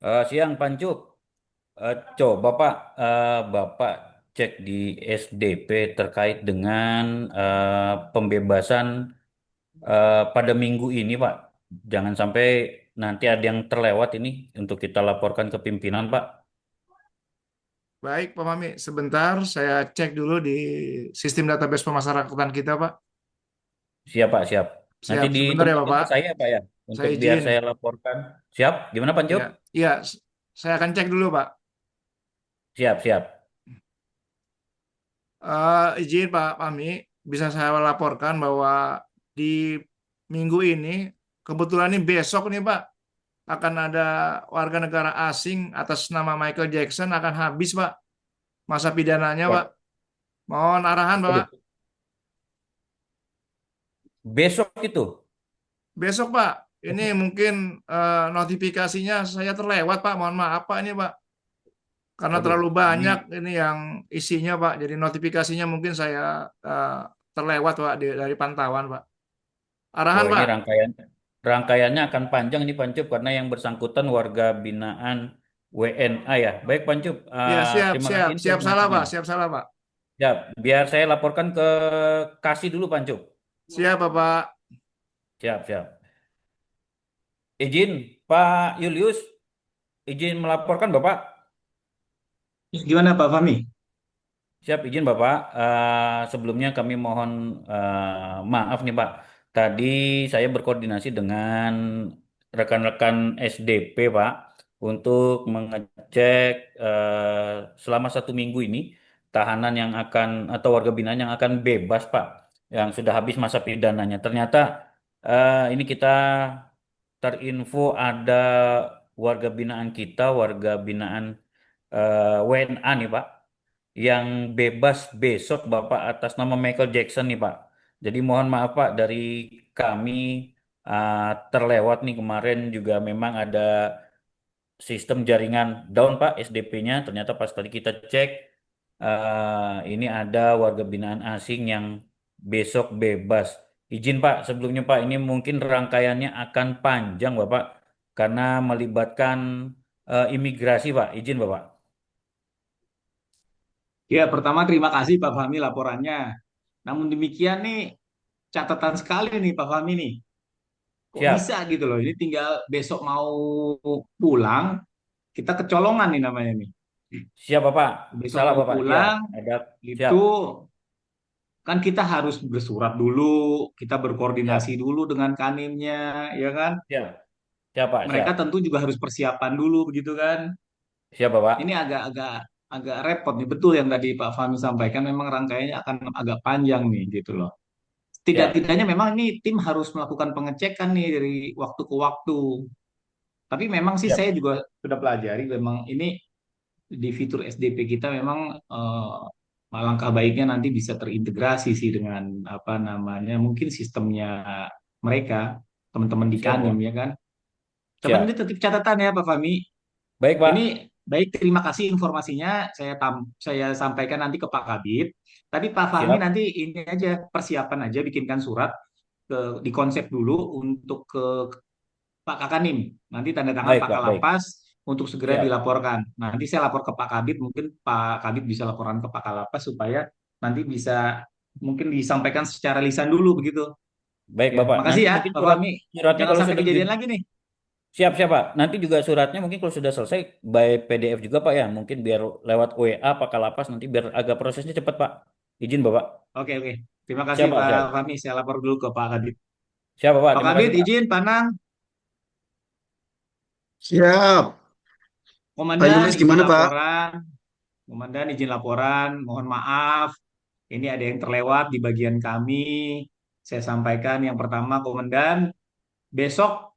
Siang Pancuk. Coba Pak, Bapak cek di SDP terkait dengan pembebasan pada minggu ini Pak. Jangan sampai nanti ada yang terlewat ini untuk kita laporkan ke pimpinan Pak. Baik, Pak Mami. Sebentar, saya cek dulu di sistem database pemasarakatan kita, Pak. Siap Pak, siap. Nanti Siap, sebentar ya, ditemukan Bapak. ke saya Pak ya, Saya untuk biar izin. saya laporkan. Siap? Gimana Pancuk? Ya, iya, saya akan cek dulu, Pak. Siap, siap. Izin, Pak Mami, bisa saya laporkan bahwa di minggu ini, kebetulan ini besok nih, Pak, akan ada warga negara asing atas nama Michael Jackson akan habis, Pak, masa pidananya, Pak. Wad- Mohon arahan, Pak. Waduh, besok itu. Besok, Pak. Ini mungkin notifikasinya saya terlewat, Pak. Mohon maaf, Pak, ini, Pak. Karena Waduh, terlalu ini banyak ini yang isinya, Pak. Jadi notifikasinya mungkin saya terlewat, Pak, dari pantauan, Pak. Arahan, Wah, ini Pak. rangkaiannya akan panjang nih Pancup karena yang bersangkutan warga binaan WNA ya. Baik Pancup, Ya, siap, terima kasih siap. Siap salah, informasinya. Pak. Siap salah, Pak. Ya, biar saya laporkan ke Kasih dulu Pancup. Siap, Bapak. Siap, siap. Izin Pak Julius, izin melaporkan Bapak. Gimana Pak Fahmi? Siap, izin Bapak. Sebelumnya kami mohon maaf nih Pak. Tadi saya berkoordinasi dengan rekan-rekan SDP Pak untuk mengecek selama 1 minggu ini tahanan yang akan atau warga binaan yang akan bebas Pak, yang sudah habis masa pidananya. Ternyata ini kita terinfo ada warga binaan kita, warga binaan WNA nih Pak yang bebas besok Bapak atas nama Michael Jackson nih Pak. Jadi mohon maaf Pak dari kami uh, terlewat nih kemarin juga memang ada sistem jaringan down Pak SDP-nya. Ternyata pas tadi kita cek ini ada warga binaan asing yang besok bebas. Izin Pak sebelumnya Pak ini mungkin rangkaiannya akan panjang Bapak karena melibatkan imigrasi Pak. Izin Bapak. Ya, pertama terima kasih Pak Fahmi laporannya. Namun demikian nih catatan sekali nih Pak Fahmi nih. Kok bisa Siap. gitu loh? Ini tinggal besok mau pulang, kita kecolongan nih namanya nih. Siap Bapak. Besok Salah mau Bapak. Ya, pulang ada. Siap. itu kan kita harus bersurat dulu, kita berkoordinasi Siap. dulu dengan kanimnya, ya kan? Siap. Siap Pak. Mereka Siap. tentu juga harus persiapan dulu begitu kan? Siap Ini Bapak. agak-agak agak repot nih, betul yang tadi Pak Fahmi sampaikan, memang rangkaiannya akan agak panjang nih gitu loh. Siap. Tidak-tidaknya memang ini tim harus melakukan pengecekan nih dari waktu ke waktu. Tapi memang sih saya Siap. juga sudah pelajari memang ini di fitur SDP kita memang langkah baiknya nanti bisa terintegrasi sih dengan apa namanya mungkin sistemnya mereka teman-teman di Siap Kanim Bapak. ya kan. Cuman ini Siap. tetap catatan ya Pak Fahmi. Baik Ini Pak. baik, terima kasih informasinya. Saya sampaikan nanti ke Pak Kabit. Tadi Pak Fahmi Siap. nanti ini aja persiapan aja bikinkan surat di konsep dulu untuk ke Pak Kakanim. Nanti tanda tangan Baik Pak Pak. Baik. Kalapas untuk segera Siap. dilaporkan. Nanti saya lapor ke Pak Kabit, mungkin Pak Kabit bisa laporan ke Pak Kalapas supaya nanti bisa mungkin disampaikan secara lisan dulu begitu. Baik Ya, Bapak. makasih Nanti ya mungkin Pak Fahmi. suratnya Jangan kalau sampai sudah kejadian lagi nih. siap siap Pak. Nanti juga suratnya mungkin kalau sudah selesai by PDF juga Pak ya. Mungkin biar lewat WA Pak Kalapas nanti biar agak prosesnya cepat Pak. Izin Bapak. Oke, oke. Terima kasih Siap Pak. Pak Siap. Fahmi. Saya lapor dulu ke Pak Kabit. Siap Bapak. Pak Terima kasih Kabit Pak. izin Panang. Siap. Pak Komandan Yulis izin gimana Pak? laporan. Komandan izin laporan. Mohon maaf. Ini ada yang terlewat di bagian kami. Saya sampaikan yang pertama, Komandan, besok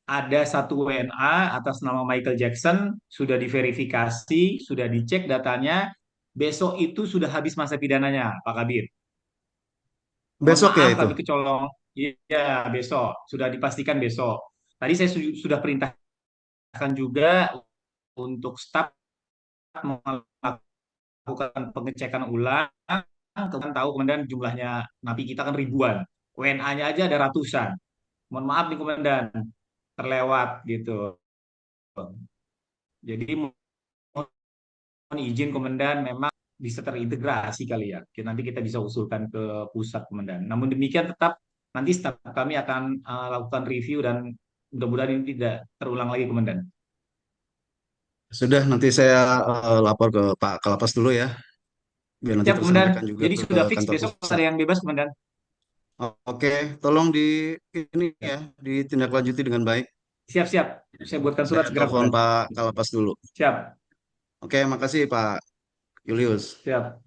ada satu WNA atas nama Michael Jackson, sudah diverifikasi, sudah dicek datanya. Besok itu sudah habis masa pidananya, Pak Kabir. Mohon Besok ya maaf itu. kami kecolong. Iya, besok. Sudah dipastikan besok. Tadi saya sudah perintahkan juga untuk staf melakukan pengecekan ulang. Kalian tahu komandan jumlahnya napi kita kan ribuan. WNA-nya aja ada ratusan. Mohon maaf nih komandan, terlewat gitu. Jadi mohon izin Komandan, memang bisa terintegrasi kali ya. Nanti kita bisa usulkan ke pusat Komandan. Namun demikian tetap nanti staf kami akan lakukan review dan mudah-mudahan ini tidak terulang lagi Komandan. Sudah, nanti saya lapor ke Pak Kalapas dulu ya, biar nanti Siap Komandan. tersampaikan juga Jadi ke sudah fix kantor besok pusat. ada yang bebas Komandan. Oke, tolong ini Ya. ya, ditindaklanjuti dengan baik. Siap-siap. Saya buatkan surat Saya segera telepon Komandan. Pak Kalapas dulu. Siap. Oke, makasih Pak Julius. Siap.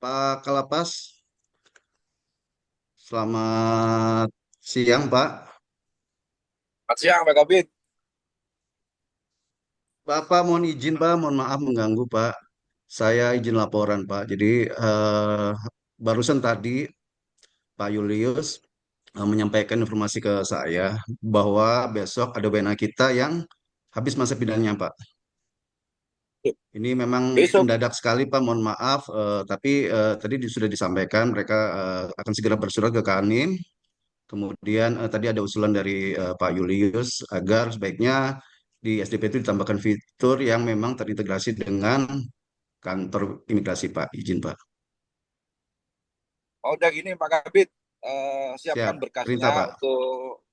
Pak Kalapas, selamat siang Pak. Selamat siang, Pak Kabit. Bapak mohon izin Pak, mohon maaf mengganggu Pak. Saya izin laporan Pak. Jadi barusan tadi Pak Julius menyampaikan informasi ke saya bahwa besok ada WNA kita yang habis masa pidananya Pak. Ini memang Besok, mendadak sekali Pak, mohon maaf. Tapi tadi sudah disampaikan mereka akan segera bersurat ke Kanim. Kemudian tadi ada usulan dari Pak Julius agar sebaiknya di SDP itu ditambahkan fitur yang memang terintegrasi dengan kantor imigrasi Pak. Izin Pak. oh, udah gini Pak Kabit, Siap. siapkan Perintah berkasnya Pak. untuk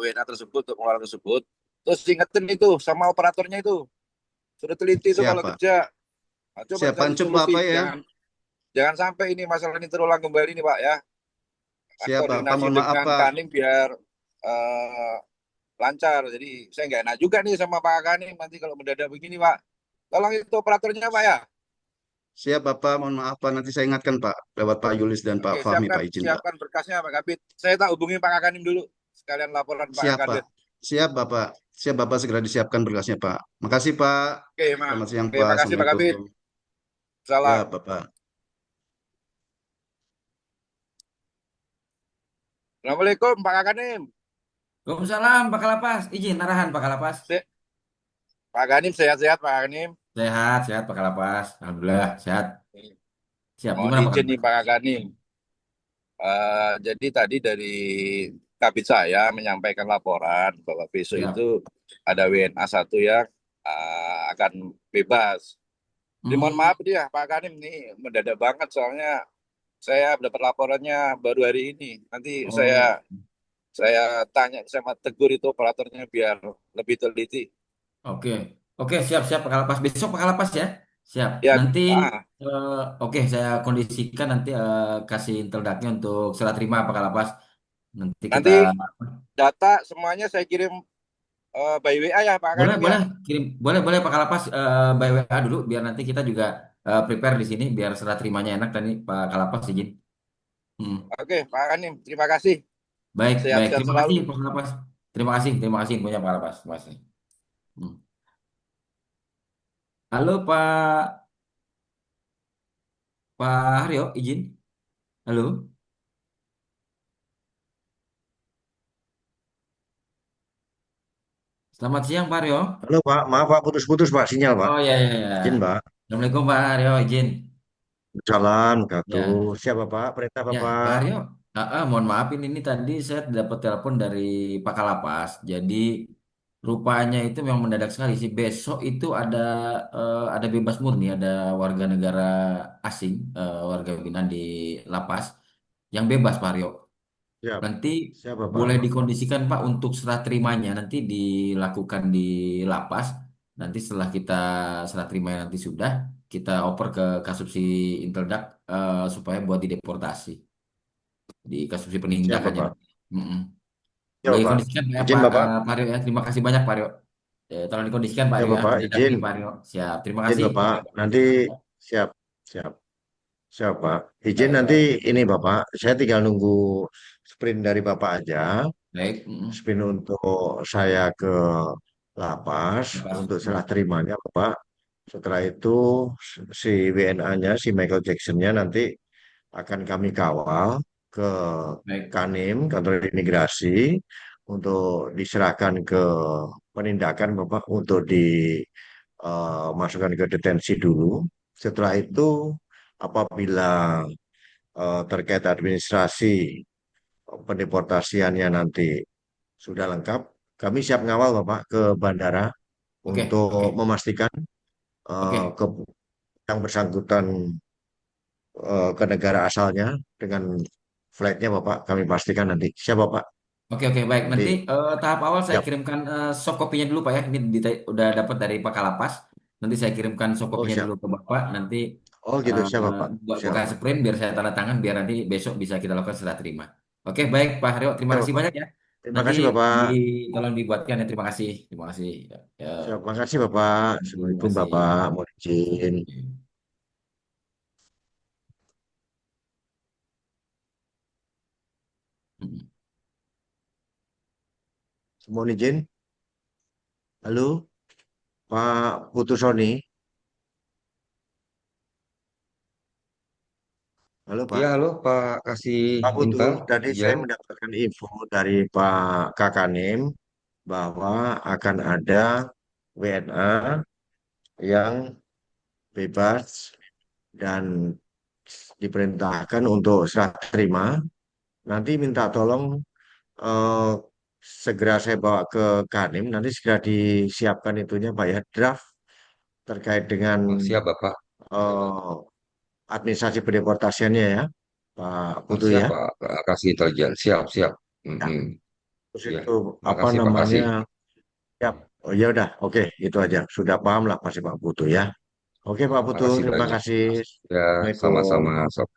WNA tersebut, untuk pengeluaran tersebut. Terus ingetin itu sama operatornya itu. Sudah teliti itu Siap kalau Pak. kerja. Nah, coba Siap cari Pancuk Bapak solusi. ya. Jangan sampai ini masalah ini terulang kembali nih Pak ya. Siap Bapak. Koordinasi Mohon maaf dengan Pak. Kanim biar eh, lancar. Jadi saya nggak enak juga nih sama Pak Kanim nanti kalau mendadak begini Pak. Tolong itu operatornya Pak ya. Siap Bapak. Mohon maaf Pak. Nanti saya ingatkan Pak lewat Pak Yulis dan Pak Oke, Fahmi siapkan Pak. Izin Pak. siapkan berkasnya Pak Kabit. Saya tak hubungi Pak Kanim dulu. Sekalian laporan Pak Siap Pak. Kadir. Siap Bapak. Siap Bapak, segera disiapkan berkasnya Pak. Makasih Pak. Oke, Mak. Selamat siang Oke, Pak. makasih Pak Kabit. Assalamualaikum. Salam. Ya Bapak. Assalamualaikum Pak Kanim. Waalaikumsalam Pak Kalapas. Izin arahan Pak Kalapas. Pak Kanim sehat-sehat Pak Kanim. Sehat, sehat Pak Kalapas. Alhamdulillah sehat. Siap. Mohon Gimana Pak izin nih Kalapas? Pak Kanim. Jadi tadi dari Kabit saya menyampaikan laporan bahwa besok itu Siap. ada WNA 1 yang akan bebas. Jadi mohon Hmm, maaf dia Pak Kanim nih mendadak banget soalnya saya dapat laporannya baru hari ini. Nanti saya oh, saya tanya sama tegur itu operatornya biar lebih teliti. oke. Oke, siap, siap Pak Kalapas. Besok Pak Kalapas ya. Siap. Ya, Nanti, ah, oke, saya kondisikan nanti kasih inteldaknya untuk serah terima Pak Kalapas. Nanti kita nanti data semuanya saya kirim by WA ya Pak boleh, Kanim ya. boleh kirim, boleh, boleh Pak Kalapas by WA dulu biar nanti kita juga prepare di sini biar serah terimanya enak tadi Pak Kalapas izin. Hmm. Oke Pak Kanim, terima kasih. Baik, baik. Sehat-sehat Terima selalu. kasih Pak Kalapas. Terima kasih infonya Pak Kalapas. Terima kasih. Hmm. Halo Pak Haryo, izin. Halo, selamat siang Pak Haryo. Halo Pak, maaf Pak putus-putus Pak sinyal Pak. Oh ya ya ya. Izin Pak. Assalamualaikum Pak Haryo, izin. Salam, kartu. Ya, Siapa Pak? Perintah ya Pak Bapak. Haryo. Mohon maaf ini tadi saya dapat telepon dari Pak Kalapas. Jadi rupanya itu memang mendadak sekali sih. Besok itu ada bebas murni, ada warga negara asing, warga binaan di lapas yang bebas Pak Haryo. Siap. Nanti Siapa Pak? boleh dikondisikan Pak untuk serah terimanya nanti dilakukan di lapas. Nanti setelah kita serah terimanya nanti sudah kita oper ke Kasubsi Inteldak supaya buat dideportasi di Kasubsi Siapa penindakannya Pak? nanti. Mm-mm. Siapa Boleh Pak? dikondisikan Pak, ya, Izin Pak, Bapak. Pak Rio ya. Terima kasih banyak Pak Rio. Tolong dikondisikan Pak Rio Siapa ya. Pak? Ditindaki Izin. Pak Rio. Siap. Terima Izin kasih. Bapak. Nanti siap. Siap. Siap Pak. Izin Baik, nanti baik. ini Bapak. Saya tinggal nunggu sprint dari Bapak aja. Baik. Mm-mm. Sprint untuk saya ke lapas Lepas. untuk serah terimanya Bapak. Setelah itu si WNA-nya, si Michael Jackson-nya nanti akan kami kawal ke Baik. Kanim, kantor imigrasi, untuk diserahkan ke penindakan Bapak untuk dimasukkan ke detensi dulu. Setelah itu, apabila terkait administrasi pendeportasiannya nanti sudah lengkap, kami siap ngawal Bapak ke bandara Oke, untuk oke, memastikan oke, ke yang bersangkutan ke negara asalnya dengan flightnya Bapak kami pastikan nanti. Siap Bapak. oke, oke, baik. Nanti Nanti tahap awal saya siap. kirimkan soft copy-nya dulu Pak ya. Ini udah dapat dari Pak Kalapas. Nanti saya kirimkan soft Oh copy-nya siap. dulu ke Bapak. Nanti Oh gitu siap Bapak. buat Siap. bekas sprint biar saya tanda tangan biar nanti besok bisa kita lakukan serah terima. Oke, baik Pak Haryo, terima Siap kasih Bapak. banyak ya. Terima Nanti kasih di Bapak. tolong dibuatkan ya. Terima kasih. Terima kasih. Ya, ya, Siap. Makasih Bapak. terima Assalamualaikum kasih. Bapak. Mohon izin. Mm. Mohon izin. Halo Pak Putu Sony. Halo Iya, Pak. halo Pak Kasih Pak Putu, Intel, tadi saya Ijen. mendapatkan info dari Pak Kakanim bahwa akan ada WNA yang bebas dan diperintahkan untuk serah terima. Nanti minta tolong eh, segera saya bawa ke Kanim, nanti segera disiapkan itunya Pak ya, draft terkait dengan Oh, siap Bapak. eh, administrasi pendeportasiannya ya, Pak Oh, Putu siap ya. Pak Kasih Intelijen. Siap, siap. Ya, Mm-mm. terus Iya, itu apa makasih Pak namanya? Kasih. Ya, oh ya udah, oke, itu aja. Sudah paham lah pasti Pak Putu ya. Oke Pak Putu, Makasih terima banyak. kasih. Ya, Assalamualaikum. sama-sama Sob.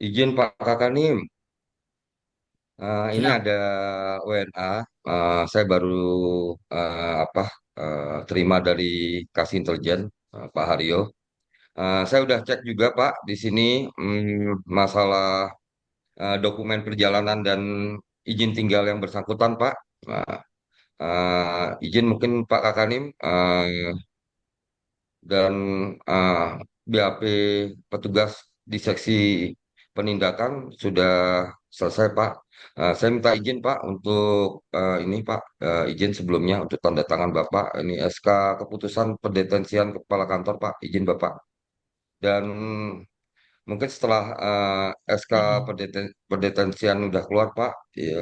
Izin Pak Kakanim, ini Siap. ada WNA. Saya baru apa terima dari Kasih Intelijen, Pak Haryo. Saya udah cek juga Pak di sini masalah dokumen perjalanan dan izin tinggal yang bersangkutan, Pak. Nah, izin mungkin Pak Kakanim dan uh, BAP petugas di seksi penindakan sudah selesai, Pak. Saya minta izin, Pak, untuk ini, Pak, izin sebelumnya untuk tanda tangan Bapak. Ini SK keputusan pendetensian kepala kantor, Pak. Izin Bapak. Dan mungkin setelah SK pendetensian udah keluar, Pak, ya,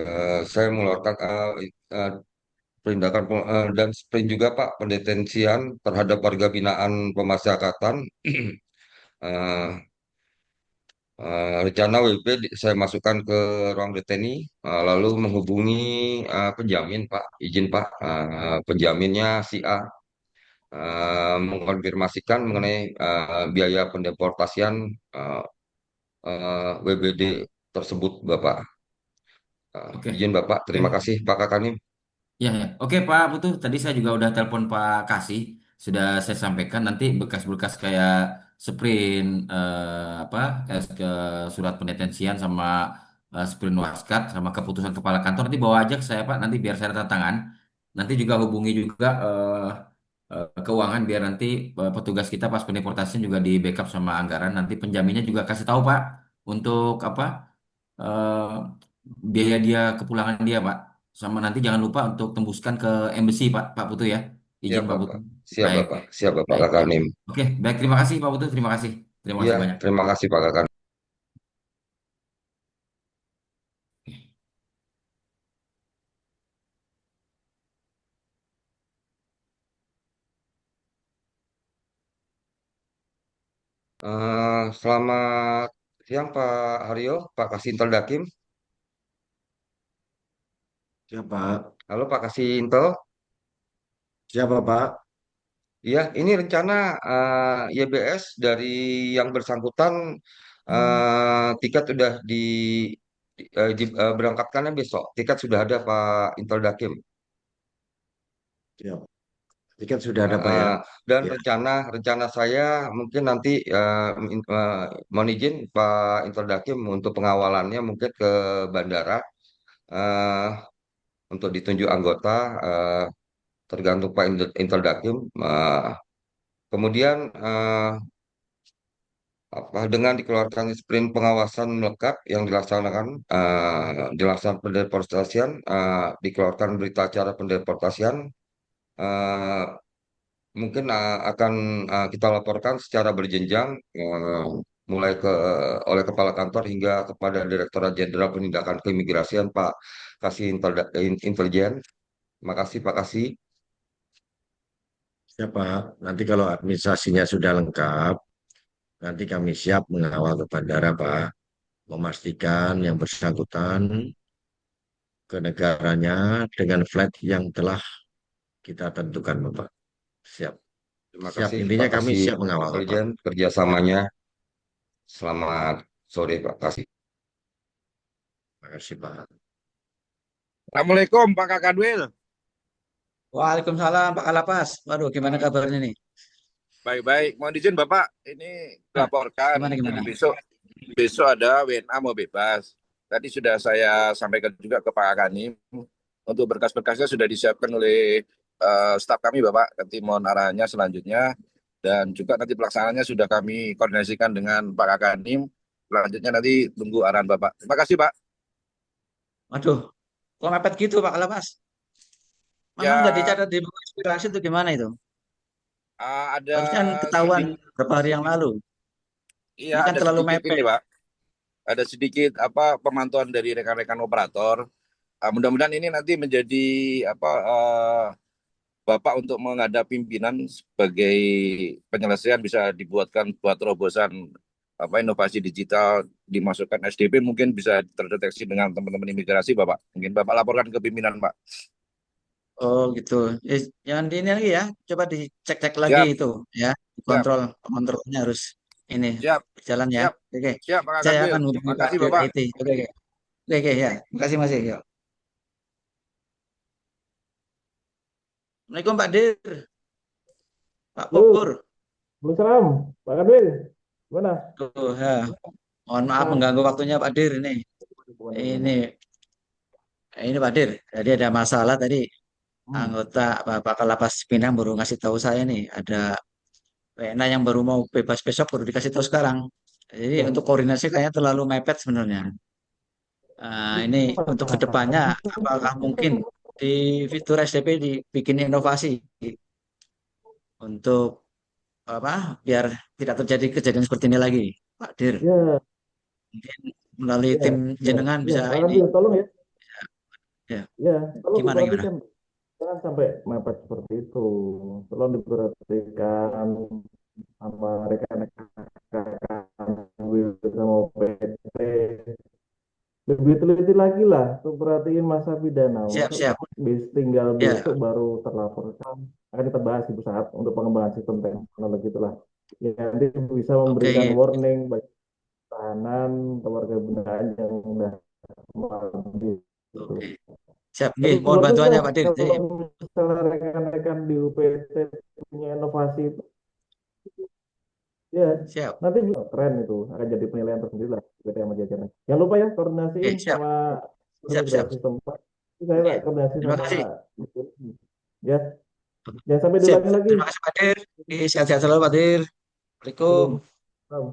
saya mengeluarkan penindakan dan sprint juga, Pak, pendetensian terhadap warga binaan pemasyarakatan. Eh, Rencana WP saya masukkan ke ruang deteni, lalu menghubungi penjamin, Pak. Izin, Pak. Penjaminnya si A mengkonfirmasikan mengenai biaya pendeportasian eh, WBD tersebut, Bapak. Oke. Izin Bapak, terima Oke. kasih Pak Kakanim. Ya, ya. Oke Pak Putu, tadi saya juga udah telepon Pak Kasih, sudah saya sampaikan nanti berkas-berkas kayak sprint apa ke surat pendetensian sama sprint waskat sama keputusan kepala kantor nanti bawa aja ke saya Pak, nanti biar saya tanda tangan. Nanti juga hubungi juga keuangan biar nanti petugas kita pas pendeportasian juga di backup sama anggaran. Nanti penjaminnya juga kasih tahu Pak untuk apa eh, biaya dia kepulangan dia Pak. Sama nanti jangan lupa untuk tembuskan ke embassy Pak Pak Putu ya. Izin Siap Pak Putu. Bapak, siap Baik, Bapak, siap Bapak baik, baik. Kakanim. Oke, baik. Terima kasih Pak Putu. Terima kasih. Terima Ya, kasih banyak. terima kasih Pak Kakanim. Selamat siang Pak Haryo, Pak Kasih Intel Dakim. Siapa? Halo Pak Kasih Intel. Siapa Pak? Iya, ini rencana YBS dari yang bersangkutan tiket sudah berangkatkannya besok. Tiket sudah ada Pak Intel Dakim. Siap. Tiket sudah ada Eh, Pak ya? eh, dan Ya. rencana saya mungkin nanti mohon izin Pak Intel Dakim untuk pengawalannya mungkin ke bandara eh, untuk ditunjuk anggota eh, tergantung Pak Intel Dakim. Kemudian dengan dikeluarkan sprint pengawasan melekat yang dilaksanakan pendeportasian, dikeluarkan berita acara pendeportasian, eh, mungkin akan kita laporkan secara berjenjang. mulai oleh Kepala Kantor hingga kepada Direktorat Jenderal Penindakan Keimigrasian Pak Kasih Intelijen. Makasih Pak Kasih. Siapa? Nanti kalau administrasinya sudah lengkap, nanti kami siap mengawal ke bandara, Pak. Memastikan yang bersangkutan ke negaranya dengan flight yang telah kita tentukan, Bapak. Siap. Terima Siap. kasih Intinya Pak kami Kasih siap mengawal, Bapak. Intelijen kerjasamanya. Selamat sore Pak Kasih. Terima kasih, Pak. Assalamualaikum Pak Kakadwil. Waalaikumsalam Pak Kalapas. Waduh, gimana kabarnya nih? Baik-baik. Mohon izin Bapak, ini Nah, laporkan. gimana Jadi gimana? besok ada WNA mau bebas. Tadi sudah saya sampaikan juga ke Pak Akanim. Untuk berkas-berkasnya sudah disiapkan oleh staf kami Bapak. Nanti mohon arahannya selanjutnya. Dan juga nanti pelaksanaannya sudah kami koordinasikan dengan Pak Akanim. Selanjutnya nanti tunggu arahan Bapak. Terima kasih Pak. Waduh, kok mepet gitu Pak Kalapas? Memang nggak Ya dicatat di buku inspirasi itu gimana itu? ada Harusnya kan ketahuan sedikit, beberapa hari yang lalu. iya Ini kan ada terlalu sedikit ini mepet. Pak. Ada sedikit pemantauan dari rekan-rekan operator. Mudah-mudahan ini nanti menjadi Bapak untuk menghadap pimpinan sebagai penyelesaian bisa dibuatkan buat terobosan inovasi digital dimasukkan SDP mungkin bisa terdeteksi dengan teman-teman imigrasi Bapak. Mungkin Bapak laporkan ke pimpinan Pak. Oh gitu. Jangan di ini lagi ya. Coba dicek-cek lagi Siap, itu ya. siap, Kontrol kontrolnya harus ini siap, berjalan ya. siap, Oke. siap Pak Saya Kadwil. akan hubungi Pak Makasih Dir Bapak. IT. Oke, oke. Oke, oke ya. Makasih masih. Yuk. Assalamualaikum Pak Dir. Pak Halo, Pur. Waalaikumsalam, Pak Kadwil. Gimana? Tuh, ya. Mohon maaf Nah, mengganggu waktunya Pak Dir ini. gimana, gimana? Ini Pak Dir. Jadi ada masalah tadi Hmm. anggota Bapak Kalapas Pinang baru ngasih tahu saya nih ada WNA yang baru mau bebas besok baru dikasih tahu sekarang. Jadi Ya. untuk koordinasi kayaknya terlalu mepet sebenarnya. Ini untuk kedepannya apakah mungkin di fitur SDP dibikin inovasi untuk apa biar tidak terjadi kejadian seperti ini lagi, Pak Dir. Ya, Mungkin melalui ya, tim ya, jenengan ya, bisa Pak ini Kadwil, tolong ya. ya Ya, tolong gimana gimana. diperhatikan. Jangan sampai mepet seperti itu. Tolong diperhatikan sama rekan-rekan sama PT. Lebih teliti lagi lah untuk perhatiin masa pidana. Siap Masa siap. tinggal Ya, besok baru terlaporkan. Akan kita bahas di saat untuk pengembangan sistem teknologi itulah. Ya, nanti bisa memberikan oke. warning bagi tahanan atau warga binaan yang sudah mengabdi itu. Oke. Siap. Tapi Mohon bagus bantuannya lah Pak Dir. Jadi, kalau misalnya rekan-rekan di UPT punya inovasi itu, ya siap. nanti keren itu akan jadi penilaian tersendiri lah UPT sama jajaran. Jangan lupa ya Oke, koordinasiin siap. sama Siap siap. imigrasi setempat. Saya Oke. tak koordinasi Terima sama kasih. ya jangan sampai Siap. diulangi lagi. Terima kasih Pak Dir. Sehat-sehat selalu Pak Dir. Waalaikumsalam. Belum.